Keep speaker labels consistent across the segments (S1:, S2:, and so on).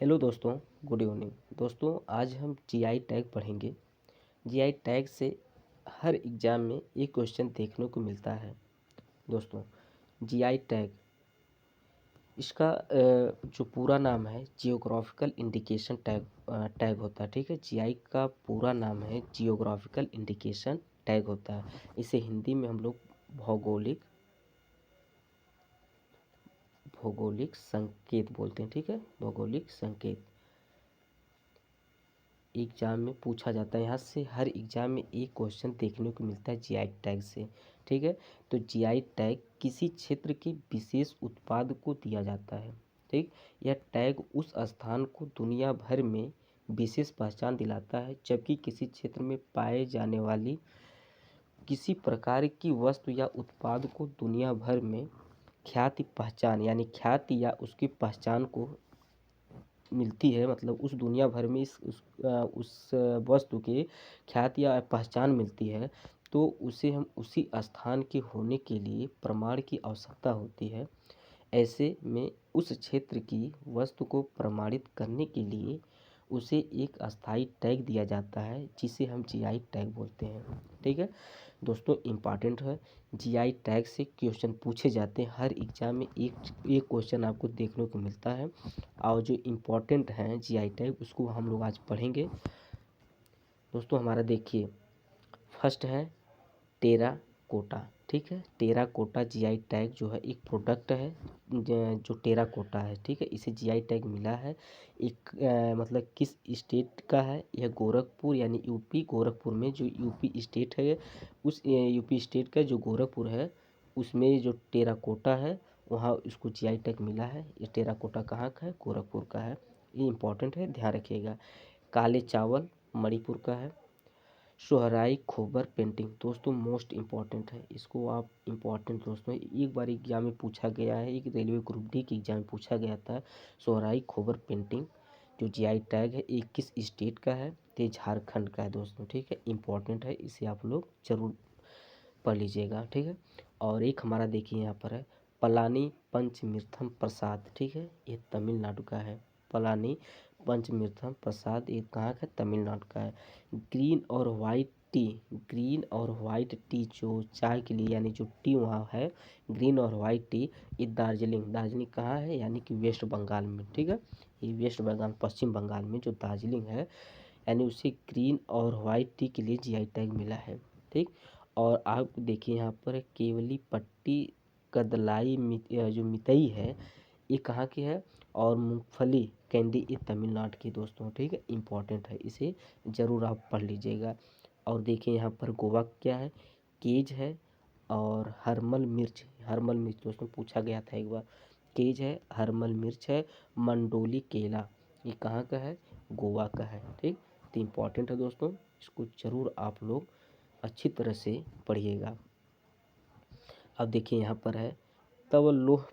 S1: Hello दोस्तों, good evening. दोस्तों, आज हम जीआई टैग पढ़ेंगे। जीआई टैग से हर एग्ज़ाम में एक क्वेश्चन देखने को मिलता है। दोस्तों, जीआई टैग इसका जो पूरा नाम है जियोग्राफिकल इंडिकेशन टैग होता है। ठीक है, जीआई का पूरा नाम है जियोग्राफिकल इंडिकेशन टैग होता है। इसे हिंदी में हम लोग भौगोलिक भौगोलिक संकेत बोलते हैं। ठीक है, भौगोलिक संकेत एग्जाम में पूछा जाता है। यहाँ से हर एग्जाम में एक क्वेश्चन देखने को मिलता है जीआई टैग से। ठीक है, तो जीआई टैग किसी क्षेत्र के विशेष उत्पाद को दिया जाता है। ठीक, यह टैग उस स्थान को दुनिया भर में विशेष पहचान दिलाता है, जबकि किसी क्षेत्र में पाए जाने वाली किसी प्रकार की वस्तु या उत्पाद को दुनिया भर में ख्याति पहचान यानी ख्याति या उसकी पहचान को मिलती है। मतलब उस दुनिया भर में उस वस्तु के ख्याति या पहचान मिलती है, तो उसे हम उसी स्थान के होने के लिए प्रमाण की आवश्यकता होती है। ऐसे में उस क्षेत्र की वस्तु को प्रमाणित करने के लिए उसे एक अस्थायी टैग दिया जाता है, जिसे हम जीआई टैग बोलते हैं। ठीक है दोस्तों, इम्पॉर्टेंट है। जीआई टैग से क्वेश्चन पूछे जाते हैं। हर एग्जाम में एक क्वेश्चन आपको देखने को मिलता है, और जो इम्पोर्टेंट हैं जीआई टैग उसको हम लोग आज पढ़ेंगे। दोस्तों, हमारा देखिए, फर्स्ट है टेराकोटा। ठीक है, टेराकोटा जीआई टैग जो है एक प्रोडक्ट है जो टेराकोटा है। ठीक है, इसे जीआई टैग मिला है। एक मतलब किस स्टेट का है? यह गोरखपुर यानी यूपी, गोरखपुर में जो यूपी स्टेट है, उस यूपी स्टेट का जो गोरखपुर है उसमें जो टेराकोटा है वहाँ इसको जीआई टैग मिला है। ये टेराकोटा कहाँ का है? गोरखपुर का है। ये इम्पोर्टेंट है, ध्यान रखिएगा। काले चावल मणिपुर का है। सोहराई खोबर पेंटिंग दोस्तों मोस्ट इम्पॉर्टेंट है, इसको आप इम्पॉर्टेंट दोस्तों एक बार एग्जाम में पूछा गया है, एक रेलवे ग्रुप डी के एग्जाम में पूछा गया था। सोहराई खोबर पेंटिंग जो जीआई टैग है ये किस स्टेट का है? तो झारखंड का है दोस्तों। ठीक है, इम्पॉर्टेंट है, इसे आप लोग जरूर पढ़ लीजिएगा। ठीक है, और एक हमारा देखिए यहाँ पर है पलानी पंचमीर्थम प्रसाद। ठीक है, ये तमिलनाडु का है। पलानी पंचमीर्थम प्रसाद ये कहाँ का है? तमिलनाडु का है। ग्रीन और वाइट टी जो चाय के लिए यानी जो टी वहाँ है, ग्रीन और वाइट टी, ये दार्जिलिंग कहाँ है? यानी कि वेस्ट बंगाल में। ठीक है, ये वेस्ट बंगाल पश्चिम बंगाल में जो दार्जिलिंग है, यानी उसे ग्रीन और वाइट टी के लिए जीआई टैग मिला है। ठीक, और आप देखिए यहाँ पर केवली पट्टी कदलाई जो मितई है ये कहाँ की है? और मूंगफली कैंडी ये तमिलनाडु की दोस्तों। ठीक है, इम्पॉर्टेंट है, इसे ज़रूर आप पढ़ लीजिएगा। और देखिए यहाँ पर गोवा क्या है? केज है और हरमल मिर्च दोस्तों पूछा गया था एक बार। केज है, हरमल मिर्च है, मंडोली केला ये कहाँ का है? गोवा का है। ठीक, तो इम्पॉर्टेंट है दोस्तों, इसको ज़रूर आप लोग अच्छी तरह से पढ़िएगा। अब देखिए यहाँ पर है तव लोह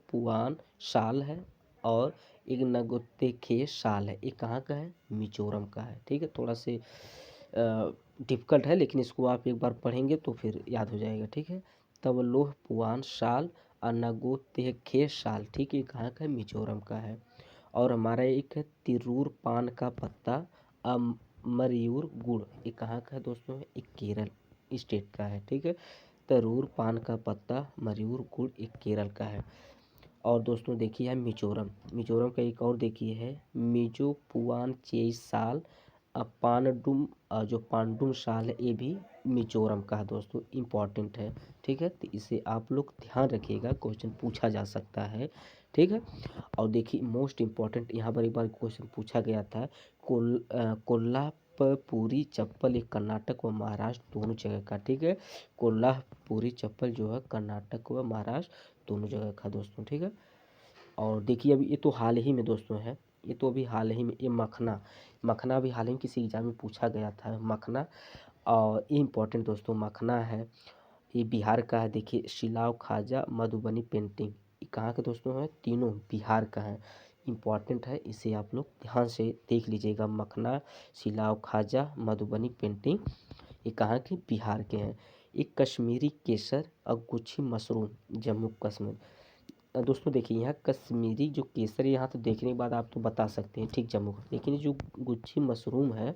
S1: पुआन शाल है और एक नगोत्ते शाल है। ये कहाँ का है? मिजोरम का है। ठीक है, थोड़ा से डिफ़िकल्ट है, लेकिन इसको आप एक बार पढ़ेंगे तो फिर याद हो जाएगा। ठीक है, तव लोह पुआन शाल और नगोत्ते शाल। ठीक है, कहाँ का है? मिजोरम का है। और हमारा एक है तिरूर पान का पत्ता मयूर गुड़, ये कहाँ का है दोस्तों? ये केरल स्टेट का है। ठीक है, तरूर पान का पत्ता मयूर गुड़ एक केरल का है। और दोस्तों देखिए है मिजोरम का एक और देखिए है मिजो पुआन चेई साल पानडुम जो पांडुम साल है ये भी मिजोरम का है दोस्तों, इम्पॉर्टेंट है। ठीक है, तो इसे आप लोग ध्यान रखिएगा, क्वेश्चन पूछा जा सकता है। ठीक है, और देखिए मोस्ट इम्पॉर्टेंट यहाँ पर एक बार क्वेश्चन पूछा गया था कोल्हापुरी चप्पल एक कर्नाटक व महाराष्ट्र दोनों जगह का। ठीक है, कोल्हापुरी चप्पल जो है कर्नाटक व महाराष्ट्र दोनों जगह का दोस्तों। ठीक है, और देखिए अभी ये तो हाल ही में दोस्तों है, ये तो अभी हाल ही में ये मखना भी हाल ही में किसी एग्जाम में पूछा गया था मखना। और ये इम्पोर्टेंट दोस्तों मखना है, ये बिहार का है। देखिए शिलाव खाजा मधुबनी पेंटिंग ये कहाँ का दोस्तों है? तीनों बिहार का है, इम्पॉर्टेंट है, इसे आप लोग ध्यान से देख लीजिएगा। मखना, शिलाव खाजा, मधुबनी पेंटिंग ये कहाँ के? बिहार के हैं। एक कश्मीरी केसर और गुच्छी मशरूम जम्मू कश्मीर दोस्तों देखिए यहाँ कश्मीरी जो केसर, यहाँ तो देखने के बाद आप तो बता सकते हैं ठीक जम्मू का, लेकिन ये जो गुच्छी मशरूम है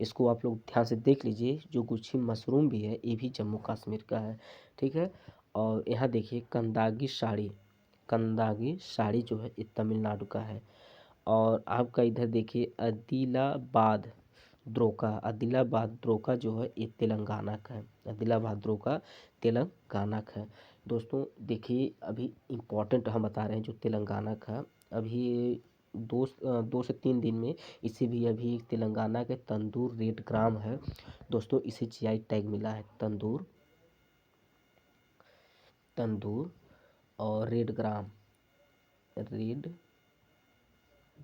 S1: इसको आप लोग ध्यान से देख लीजिए। जो गुच्छी मशरूम भी है ये भी जम्मू कश्मीर का है, ठीक है। और यहाँ देखिए कंदागी साड़ी, कंदागी साड़ी जो है ये तमिलनाडु का है। और आपका इधर देखिए आदिलाबाद द्रोका, आदिलाबाद द्रोका जो है ये तेलंगाना का है, आदिलाबाद द्रोका तेलंगाना का है। दोस्तों देखिए अभी इम्पोर्टेंट हम बता रहे हैं जो तेलंगाना का, अभी 2 से 3 दिन में इसे भी अभी तेलंगाना के तंदूर रेड ग्राम है दोस्तों, इसे जीआई टैग मिला है, तंदूर, तंदूर और रेड ग्राम, रेड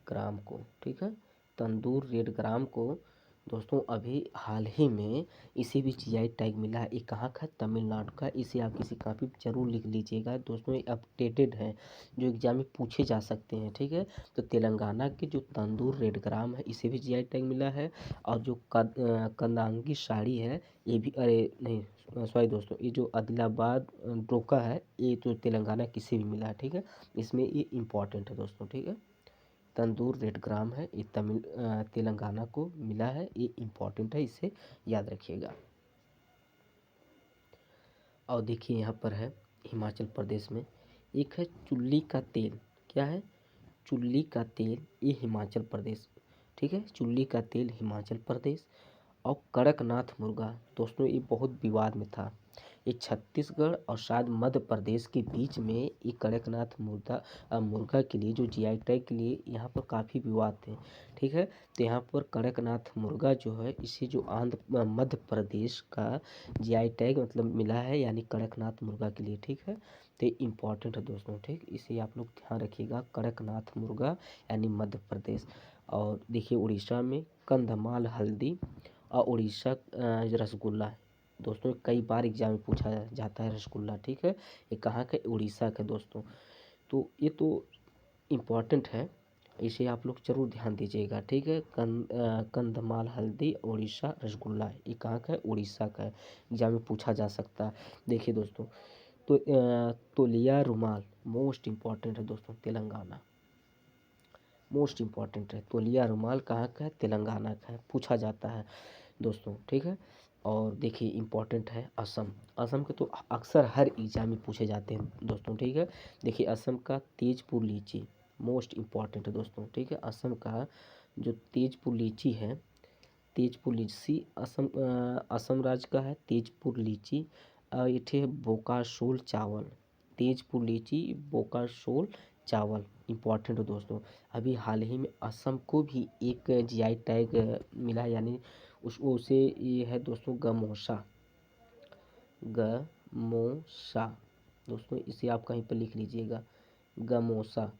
S1: ग्राम को, ठीक है, तंदूर रेड ग्राम को दोस्तों अभी हाल ही में इसे भी जीआई टैग मिला है। ये कहाँ का? तमिलनाडु का। इसे आप किसी कॉपी पर जरूर लिख लीजिएगा दोस्तों, ये अपडेटेड है, जो एग्जाम में पूछे जा सकते हैं, ठीक है। तो तेलंगाना के जो तंदूर रेड ग्राम है इसे भी जीआई टैग मिला है। और जो कंदांगी साड़ी है ये भी, अरे नहीं सॉरी दोस्तों, ये जो आदिलाबाद ड्रोका है ये तो तेलंगाना किसे भी मिला है, ठीक है। इसमें ये इम्पोर्टेंट है दोस्तों, ठीक है। तंदूर रेड ग्राम है ये तेलंगाना को मिला है, ये इम्पोर्टेंट है, इसे याद रखिएगा। और देखिए यहाँ पर है हिमाचल प्रदेश में एक है चुल्ली का तेल, क्या है? चुल्ली का तेल, ये हिमाचल प्रदेश, ठीक है, चुल्ली का तेल हिमाचल प्रदेश। और कड़कनाथ मुर्गा दोस्तों ये बहुत विवाद में था, ये छत्तीसगढ़ और शायद मध्य प्रदेश के बीच में ये कड़कनाथ मुर्गा के लिए जो जीआई टैग के लिए यहाँ पर काफ़ी विवाद थे, ठीक है। तो यहाँ पर कड़कनाथ मुर्गा जो है इसे जो मध्य प्रदेश का जीआई टैग मतलब मिला है, यानी कड़कनाथ मुर्गा के लिए, ठीक है। तो ये इम्पॉर्टेंट है दोस्तों, ठीक, इसे आप लोग ध्यान रखिएगा, कड़कनाथ मुर्गा यानी मध्य प्रदेश। और देखिए उड़ीसा में कंधमाल हल्दी और उड़ीसा रसगुल्ला दोस्तों, कई बार एग्जाम में पूछा जाता है रसगुल्ला, ठीक है। ये कहाँ का? उड़ीसा का दोस्तों। तो ये तो इम्पोर्टेंट है, इसे आप लोग जरूर ध्यान दीजिएगा, ठीक है। कंधमाल हल्दी उड़ीसा रसगुल्ला, ये कहाँ का है? उड़ीसा का है, एग्जाम में पूछा जा सकता है। देखिए दोस्तों तो तौलिया रुमाल मोस्ट इम्पॉर्टेंट है दोस्तों, तेलंगाना, मोस्ट इम्पॉर्टेंट है। तौलिया रुमाल कहाँ का है? तेलंगाना का है, पूछा जाता है दोस्तों, ठीक है। और देखिए इम्पॉर्टेंट है असम, असम के तो अक्सर हर एग्जाम में पूछे जाते हैं दोस्तों, ठीक है। देखिए असम का तेजपुर लीची मोस्ट इम्पॉर्टेंट है दोस्तों, ठीक है। असम का जो तेजपुर लीची है, तेजपुर लीची असम राज्य का है तेजपुर लीची। ये थे बोकाशोल चावल, तेजपुर लीची बोकाशोल चावल इम्पॉर्टेंट है दोस्तों। अभी हाल ही में असम को भी एक जीआई टैग मिला है, यानी उसे ये है दोस्तों गमोसा, गमोसा दोस्तों, इसे आप कहीं पर लिख लीजिएगा, गमोसा,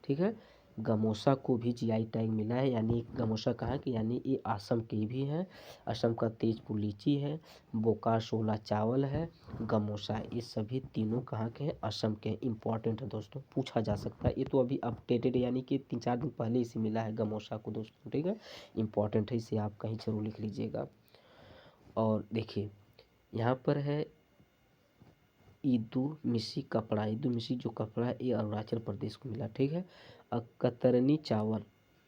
S1: ठीक है। गमोसा को भी जीआई टैग मिला है, यानी गमोसा कहाँ की? यानी ये असम की भी है। असम का तेजपुर लीची है, बोकाशोला चावल है, गमोसा है, ये सभी तीनों कहाँ के हैं? असम के। इम्पॉर्टेंट है दोस्तों, पूछा जा सकता है, ये तो अभी अपडेटेड यानी कि 3-4 दिन पहले इसे मिला है गमोसा को दोस्तों, ठीक है। इम्पॉर्टेंट है, इसे आप कहीं जरूर लिख लीजिएगा। और देखिए यहाँ पर है ईदुमिशी कपड़ा, ईदुमिशी जो कपड़ा है ये अरुणाचल प्रदेश को मिला, ठीक है। और कतरनी चावल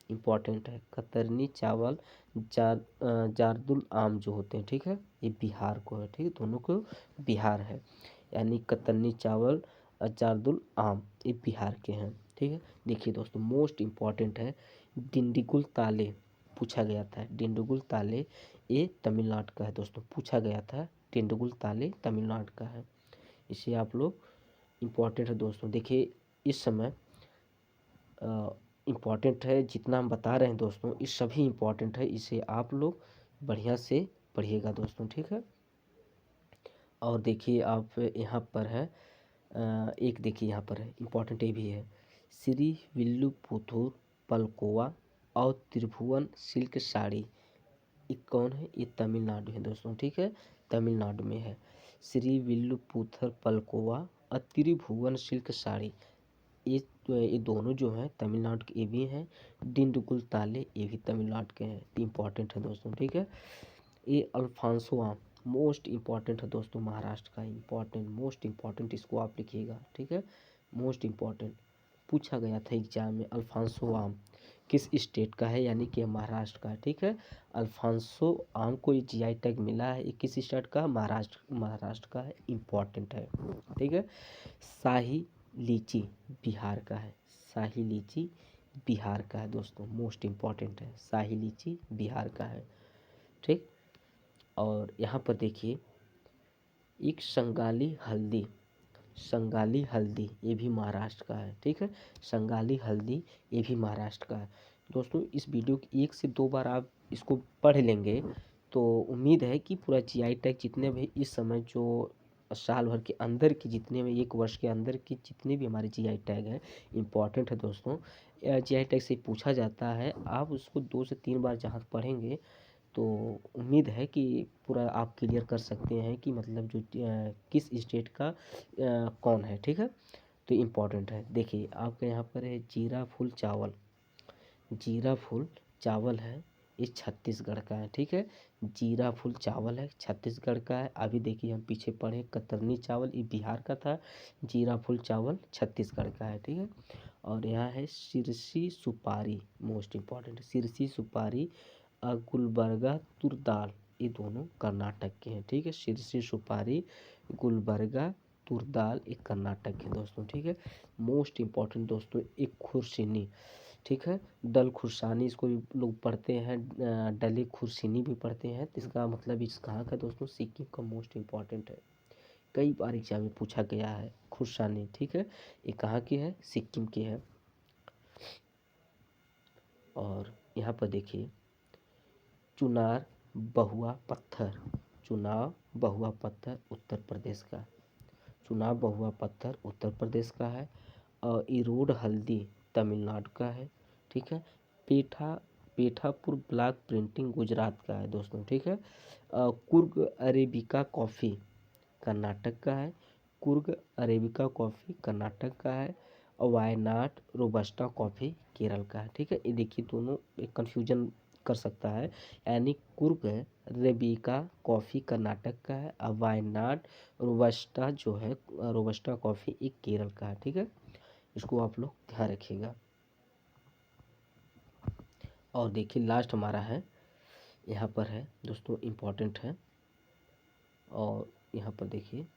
S1: इम्पॉर्टेंट है, कतरनी चावल जारदुल आम जो होते हैं, ठीक है, ये बिहार को है, ठीक है, दोनों को बिहार है, यानी कतरनी चावल और जारदुल आम ये बिहार के हैं, ठीक है। देखिए दोस्तों मोस्ट इम्पॉर्टेंट है डिंडीगुल ताले, पूछा गया था डिंडीगुल ताले, ये तमिलनाडु का है दोस्तों, पूछा गया था डिंडीगुल ताले तमिलनाडु का है, इसे आप लोग इम्पॉर्टेंट है दोस्तों। देखिए इस समय इम्पॉर्टेंट है, जितना हम बता रहे हैं दोस्तों ये सभी इम्पॉर्टेंट है, इसे आप लोग बढ़िया से पढ़िएगा दोस्तों, ठीक है। और देखिए आप यहाँ पर है एक देखिए यहाँ पर है इम्पॉर्टेंट, ये भी है श्री विल्लुपुथुर पलकोवा और त्रिभुवन सिल्क साड़ी, ये कौन है? ये तमिलनाडु है दोस्तों, ठीक है, तमिलनाडु में है श्री विल्लुपुथुर पलकोवा और त्रिभुवन सिल्क साड़ी, ये दोनों जो हैं तमिलनाडु के, ये भी हैं। डिंडुगुल ताले ये भी तमिलनाडु के हैं, इम्पॉर्टेंट है दोस्तों, ठीक है। ये अल्फांसो आम मोस्ट इम्पॉर्टेंट है दोस्तों, महाराष्ट्र का इम्पॉर्टेंट, मोस्ट इम्पॉर्टेंट, इसको आप लिखिएगा, ठीक है। मोस्ट इम्पॉर्टेंट पूछा गया था एग्जाम में। अल्फांसो आम किस स्टेट का है, यानी कि महाराष्ट्र का है, ठीक है। अल्फांसो आम को ये जीआई टैग मिला है, ये किस स्टेट का, महाराष्ट्र का है, इम्पॉर्टेंट है, ठीक है। शाही लीची बिहार का है, शाही लीची बिहार का है दोस्तों, मोस्ट इम्पॉर्टेंट है, शाही लीची बिहार का है, ठीक। और यहाँ पर देखिए एक संगाली हल्दी ये भी महाराष्ट्र का है, ठीक है। संगाली हल्दी ये भी महाराष्ट्र का है दोस्तों। इस वीडियो की 1 से 2 बार आप इसको पढ़ लेंगे तो उम्मीद है कि पूरा जीआई टैग जितने भी इस समय जो साल भर के अंदर की जितने भी 1 वर्ष के अंदर की जितने भी हमारे जीआई टैग हैं इम्पॉर्टेंट है दोस्तों। जीआई टैग से पूछा जाता है, आप उसको 2 से 3 बार जहाँ पढ़ेंगे तो उम्मीद है कि पूरा आप क्लियर कर सकते हैं कि मतलब जो किस स्टेट का कौन है, ठीक है। तो इम्पॉर्टेंट है। देखिए आपके यहाँ पर है जीरा फूल चावल है, ये छत्तीसगढ़ का है, ठीक है। जीरा फूल चावल है, छत्तीसगढ़ का है। अभी देखिए हम पीछे पढ़े कतरनी चावल, ये बिहार का था। जीरा फूल चावल छत्तीसगढ़ का है, ठीक है। और यहाँ है सिरसी सुपारी, मोस्ट इम्पॉर्टेंट, सिरसी सुपारी गुलबर्गा तुरदाल, ये दोनों कर्नाटक के हैं, ठीक है। सिरसी सुपारी गुलबर्गा तुरदाल ये कर्नाटक है दोस्तों, ठीक है। मोस्ट इम्पॉर्टेंट दोस्तों एक खुर्सिनी, ठीक है। डल खुर्सानी इसको भी लोग पढ़ते हैं, डले खुर्सिनी भी पढ़ते हैं। तो इसका मतलब इस कहाँ का दोस्तों, सिक्किम का मोस्ट इम्पॉर्टेंट है, कई बार एग्जाम में पूछा गया है खुर्सानी, ठीक है। ये कहाँ की है, सिक्किम की है। और यहाँ पर देखिए चुनार बहुआ पत्थर उत्तर प्रदेश का, चुनाव बहुआ पत्थर उत्तर प्रदेश का है। और इरोड हल्दी तमिलनाडु का है, ठीक है। पेठापुर ब्लॉक प्रिंटिंग गुजरात का है दोस्तों, ठीक है। कुर्ग अरेबिका कॉफ़ी कर्नाटक का है, कुर्ग अरेबिका कॉफ़ी कर्नाटक का है। और वायनाड रोबस्टा कॉफ़ी केरल का है, ठीक है। ये देखिए दोनों एक कन्फ्यूजन कर सकता है, यानी कुर्ग अरेबिका कॉफ़ी कर्नाटक का है और वायनाड रोबस्टा जो है रोबस्टा कॉफ़ी एक केरल का है, ठीक है। इसको आप लोग ध्यान रखिएगा। और देखिए लास्ट हमारा है, यहाँ पर है दोस्तों इम्पॉर्टेंट है। और यहाँ पर देखिए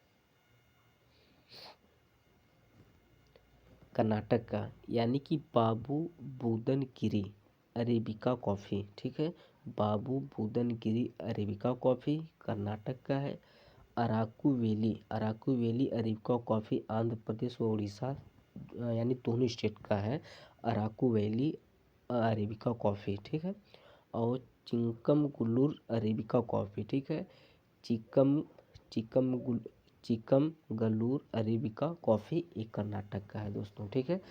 S1: कर्नाटक का, यानी कि बाबू बूदन गिरी अरेबिका कॉफ़ी, ठीक है। बाबू बूदन गिरी अरेबिका कॉफ़ी कर्नाटक का है। Araku valley arabica coffee Andhra Pradesh व उड़ीसा यानी दोनों स्टेट का है अराकू वैली अरेबिका कॉफ़ी, ठीक है। और चिंकमगलुर अरेबिका कॉफ़ी, ठीक है। चिकम चिकमगुल चिकमगलूर अरेबिका कॉफ़ी एक कर्नाटक का है दोस्तों, ठीक है।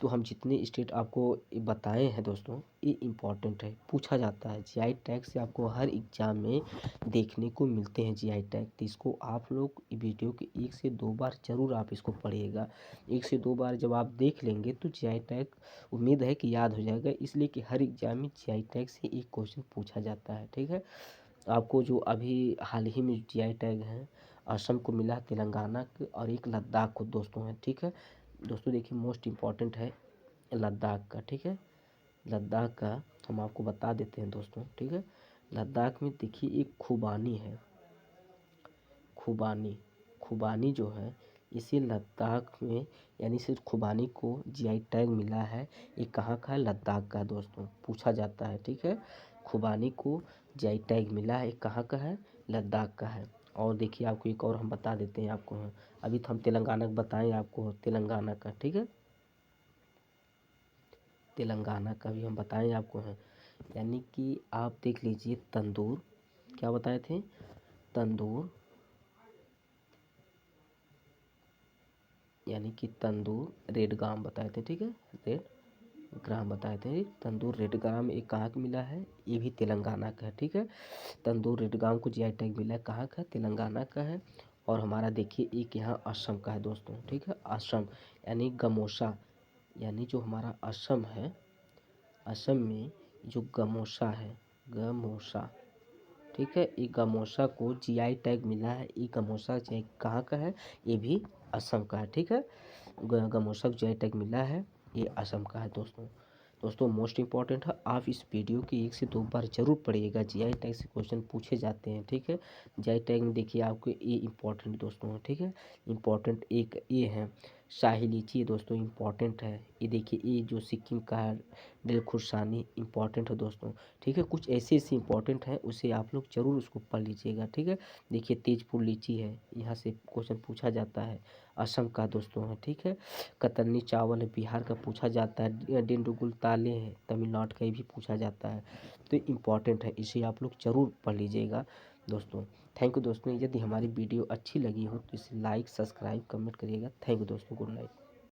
S1: तो हम जितने स्टेट आपको बताए हैं दोस्तों ये इम्पॉर्टेंट है, पूछा जाता है। जीआई टैग से आपको हर एग्जाम में देखने को मिलते हैं जीआई टैग। तो इसको आप लोग वीडियो के 1 से 2 बार ज़रूर आप इसको पढ़िएगा। 1 से 2 बार जब आप देख लेंगे तो जीआई टैग उम्मीद है कि याद हो जाएगा, इसलिए कि हर एग्जाम में जीआई टैग से एक क्वेश्चन पूछा जाता है, ठीक है। आपको जो अभी हाल ही में जीआई टैग है असम को मिला, तेलंगाना को और एक लद्दाख को दोस्तों है, ठीक है। दोस्तों देखिए मोस्ट इम्पॉर्टेंट है लद्दाख का, ठीक है। लद्दाख का हम आपको बता देते हैं दोस्तों, ठीक है। लद्दाख में देखिए एक खुबानी है, खुबानी जो है इसे लद्दाख में, यानी सिर्फ खुबानी को जीआई टैग मिला है, ये कहाँ का है, लद्दाख का दोस्तों, पूछा जाता है, ठीक है। खुबानी को जीआई टैग मिला है, ये कहाँ का है, लद्दाख का है। और देखिए आपको एक और हम बता देते हैं आपको, अभी तो हम तेलंगाना का बताएं आपको, तेलंगाना का, ठीक है। तेलंगाना का भी हम बताएं आपको हैं, यानी कि आप देख लीजिए तंदूर, क्या बताए थे, तंदूर यानी कि तंदूर रेड ग्राम बताए थे, ठीक है। रेड ग्राम बताए थे, तंदूर रेड ग्राम एक कहाँ का मिला है, ये भी तेलंगाना का है, ठीक है। तंदूर रेड ग्राम को जीआई टैग मिला है, कहाँ का, तेलंगाना का है। और हमारा देखिए एक यहाँ असम का है दोस्तों, ठीक है। असम यानी गमोसा, यानी जो हमारा असम है, असम में जो गमोसा है, गमोसा, ठीक है। ये गमोसा को जीआई टैग मिला है, ये गमोसा कहाँ का है, ये भी असम का है, ठीक है। गमोसक जो आई टैग मिला है ये असम का है दोस्तों। दोस्तों मोस्ट इम्पॉर्टेंट है, आप इस वीडियो के 1 से 2 बार जरूर पढ़िएगा, जीआई टैग से क्वेश्चन पूछे जाते हैं, ठीक है। जीआई टैग में देखिए आपको ये इम्पॉर्टेंट दोस्तों, ठीक है। इम्पॉर्टेंट एक ये है शाही लीची, ये दोस्तों इम्पॉर्टेंट है। ये देखिए ये जो सिक्किम का है दिलखुशानी, इम्पॉर्टेंट है दोस्तों, ठीक है। कुछ ऐसे ऐसे इम्पॉर्टेंट हैं, उसे आप लोग जरूर उसको पढ़ लीजिएगा, ठीक है। देखिए तेजपुर लीची है, यहाँ से क्वेश्चन पूछा जाता है, असम का दोस्तों है, ठीक है। कतरनी चावल है, बिहार का पूछा जाता है। डिंडुगुल ताले हैं, तमिलनाडु का भी पूछा जाता है। तो इम्पॉर्टेंट है, इसे आप लोग ज़रूर पढ़ लीजिएगा दोस्तों। थैंक यू दोस्तों, यदि हमारी वीडियो अच्छी लगी हो तो इसे लाइक सब्सक्राइब कमेंट करिएगा। थैंक यू दोस्तों, गुड नाइट।